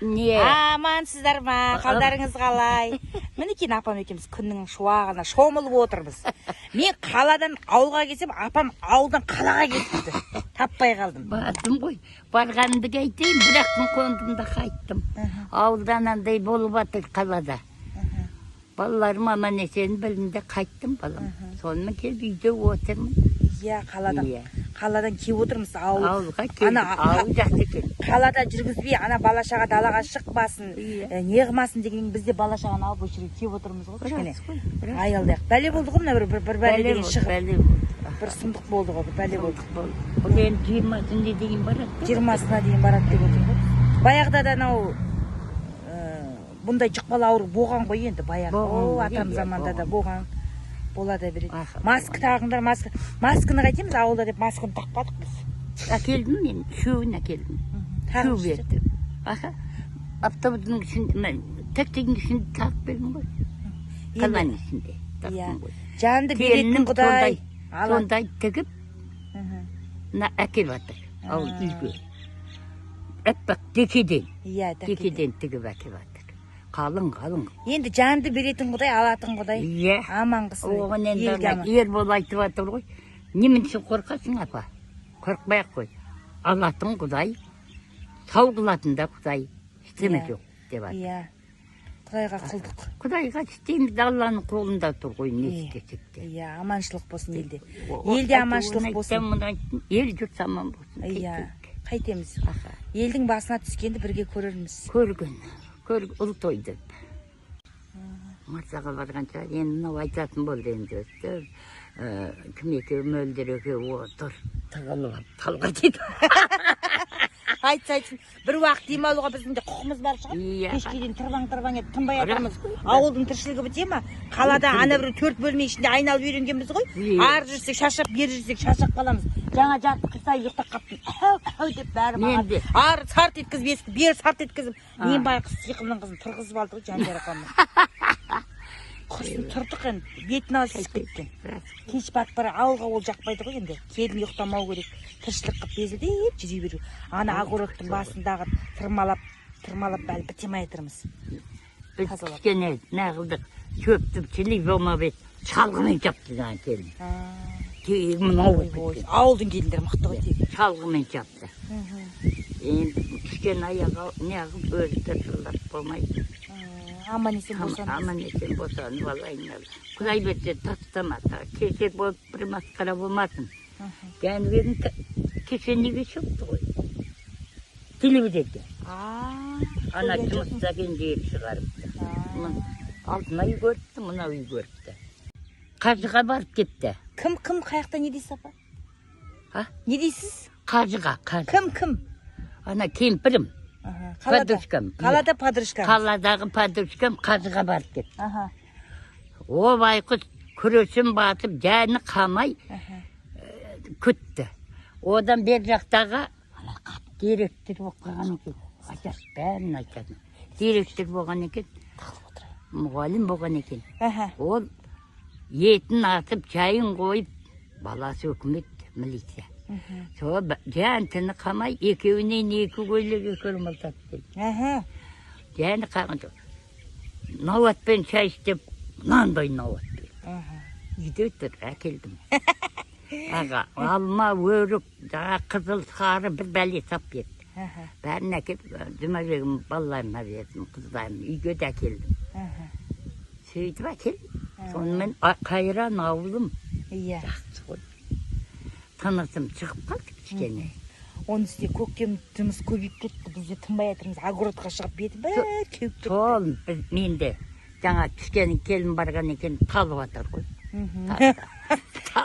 Не? Амансыздар ма? Қалдарыңыз қалай? Мінекей апам екеуміз күннің шуағына шомылып отырмыз. Мен қаладан ауылға келсем, апам ауылдан қалаға кетіпті. Таппай қалдым. Бардым ғой. Барғанымды айтайын, бірақ күн қондым да қайттым. Ауылдан андай болып жатыр қалада. Балаларым аман есен білімде қайттым балам. Сонымен келіп үйде отырмын. Иә, қаладан кеп отырмыз ауылға келдім. Ауыл жақсы екен. Қалада жүргізбей, ана балашаға далаға шықпасын, не қылмасын деген бізде балашағаны алып осы жерге кеп отырмыз ғой. Кішкене аялдайық. Бәле болды ғой, мына бір бәле деген шығып. Бір сұмдық болды ғой, бір бәле болды. Бұл енді 20-сына дейін барады. 20-сына дейін барады деп отыр ғой. Баяғыда да анау бұндай жұқпалы ауру болған ғой енді баяғы. Атам заманда да болған. Бола да береді. Маска тағыңдар, масканы қайтеміз ауылда деп масканы тақпадық біз. Әкелдім мен, үшеуін әкелдім. Үшеу берді. Автобустың ішінде, тәктеген ішінде тағып бердім ғой. Қаланың ішінде тақтым ғой. Жанды беретін Құдай. Сондай тігіп, әкел жатыр ауыл үйге. Әппақ декеден тігіп әкел жатыр. Қалың. Енді жанды беретін Құдай, алатын Құдай. Иә. Аман қылсын. Оған енді Ербол айтып жатыр ғой. Немен сен қорқасың апа? Қорқпай-ақ қой. Алатын Құдай, сау қылатын да Құдай. Істеме жоқ деп жатыр. Иә. Құдайға құлдық. Құдайға істейміз, Алланың қолында тұр ғой, не істесек те. Иә, аманшылық болсын елде. Елде аманшылық болсын. Ел жұрт аман болсын. Иә. Қайтеміз. Елдің басына түскенді бірге көрерміз. Көрген ұл тойды. Марсаға барғанша, енді мынау айтатын болды енді. Кім екеу мөлдір екеу отыр. Тығылып, талға дейді. Айтсын, бір уақыт демалуға біздің де құқымыз бар шығар. Кешке дейін тырбаң етіп тынбай жатырмыз. Ауылдың тіршілігі біте ма? Қалада ана бір 4 бөлме ішінде айналып үйренгенбіз ғой. Ар жүрсек шаршап, бер жүрсек шаршап қаламыз. Жаңа жатып қисай ұйықтап қаптым. Деп бәрі маған. Ар сарт еткізіп есікті, бер сарт еткізіп. Мен байқұс сиқымның қызын тұрғызып алды ғой Жанжар апамның. Құрсын тұрдық енді, бетін алысып кеткен. Кеш батып бара ауылға ол жақпайды ғой енді. Келін ұйықтамау керек. Тіршілік қып безілдеп жүре беру. Ана огородтың басындағы тырмалап бәл бітемей отырмыз. Біз кішкене нағылдық шөпті чили болмап еді. Шалғымен жапты жаңа келін. Ауылдың келіндері мықты ғой тегі. Шалғымен жапты. Енді кішкене аяғы неғып өзі тіршілік болмайды. Аман есен болсаныз. Аман есен болсаныз, балайын. Құдай берсе тастамаса, кеше болып бір масқара болмасын. Жәнібегін кеше неге шықты ғой? Телевизорда. Ана жұмыста жер шығарыпты. Алтынай көріпті, мынау үй көріпті. Қажыға барып кетті. Кім қаяқта не дейсіз апа? Не дейсіз? Қажыға. Кім? Ана кемпірім. Подружкам. Қалада подружкам. Қаладағы подружкам қажыға барып кетті. О байқұс күресін батып, жәні қамай күтті. Одан бер жақтаға директор болып қалған екен. Айтас бәрін айтады. Директор болған екен. Мұғалім болған екен. Ол етін атып, чайын қойып, баласы өкімет милиция. Сол жәнтіні қамай, екеуінен екі көйлек екеуін мылтатып келді. Жәні қаған жоқ. Науатпен чай істеп, нандай науатпен. Үйде тұр, әкелдім. Аға, алма, өрік, қызыл, сары бір бәле сап берді. Бәрін әкеліп, жұмабегім балаларына бердім, қыздарым, үйге де әкелдім. Сөйтіп әкелдім. Сонымен қайран ауылым. Жақсы ғой. Тынысым шығып қалды кішкене. Оның үстіне көктем жұмыс көбейіп кетті. Бізде тынбай жатырмыз, огородқа шығып беті бәрі кеуіп кетті. Сол менде жаңа кішкене келін барған екен, талып жатыр ғой.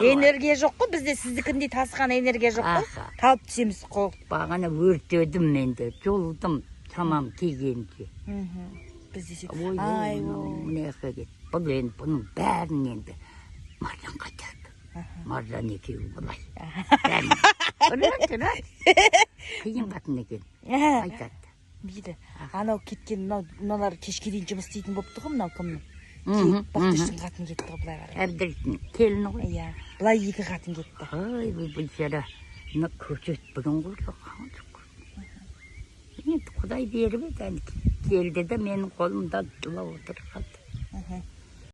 Энергия жоқ қой, бізде сіздікіндей тасыған энергия жоқ қой. Талып түсеміз қол. Бағана өртедім менде, жолдым тамам кигенде. Бізде сөйтіп. Бұл енді бұның бәрін енді Маржан қайтады. Маржан екеуі бұлай. Қиын қатын екен. Айтады. Дейді. Анау кеткен, мыналар кешке дейін жұмыс істейтін болыпты ғой, мынау кімнің? Бақтыршын қатын кетті ғой бұлай қарай. Әбдіршін келіні ғой. Иә. Бұлай екі қатын кетті. Ой, бұл жара көшет бүгін ғой жоқ. енді құдай беріп еді келді де менің қолымда жылап отырып қалды.